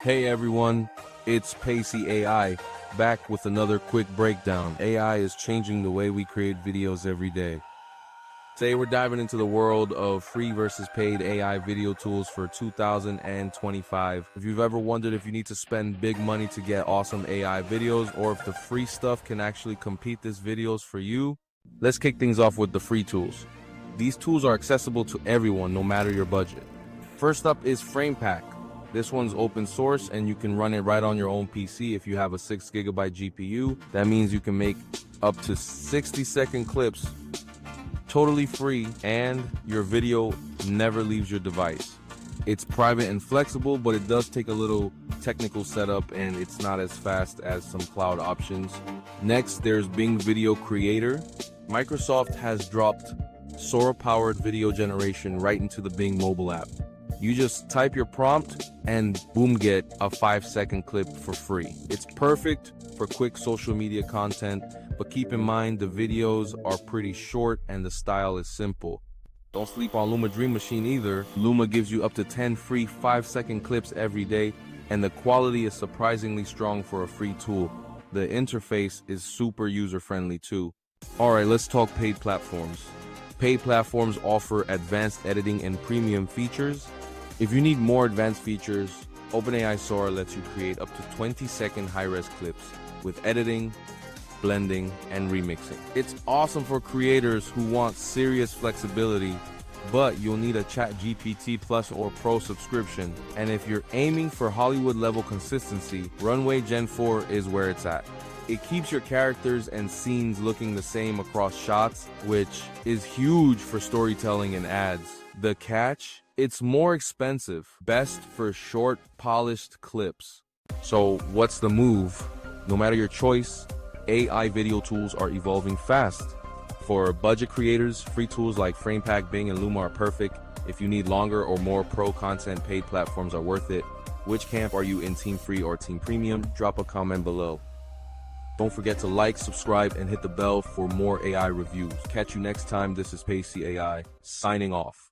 Hey everyone, it's Pacey AI, back with another quick breakdown. AI is changing the way we create videos every day. Today we're diving into the world of free versus paid AI video tools for 2025. If you've ever wondered if you need to spend big money to get awesome AI videos, or if the free stuff can actually compete these videos for you, let's kick things off with the free tools. These tools are accessible to everyone, no matter your budget. First up is FramePack. This one's open source and you can run it right on your own PC if you have a 6GB GPU. That means you can make up to 60-second clips totally free and your video never leaves your device. It's private and flexible, but it does take a little technical setup and it's not as fast as some cloud options. Next, there's Bing Video Creator. Microsoft has dropped Sora-powered video generation right into the Bing mobile app. You just type your prompt and boom, get a 5-second clip for free. It's perfect for quick social media content, but keep in mind the videos are pretty short and the style is simple. Don't sleep on Luma Dream Machine either. Luma gives you up to 10 free 5-second clips every day, and the quality is surprisingly strong for a free tool. The interface is super user-friendly too. Alright, let's talk paid platforms. Paid platforms offer advanced editing and premium features. If you need more advanced features, OpenAI Sora lets you create up to 20-second high-res clips with editing, blending, and remixing. It's awesome for creators who want serious flexibility, but you'll need a ChatGPT Plus or Pro subscription. And if you're aiming for Hollywood-level consistency, Runway Gen 4 is where it's at. It keeps your characters and scenes looking the same across shots, which is huge for storytelling and ads. The catch? It's more expensive, best for short, polished clips. So what's the move? No matter your choice, AI video tools are evolving fast. For budget creators, free tools like FramePack, Bing, and Luma are perfect. If you need longer or more pro content, paid platforms are worth it. Which camp are you in, Team Free or Team Premium? Drop a comment below. Don't forget to like, subscribe, and hit the bell for more AI reviews. Catch you next time. This is Pacey AI, signing off.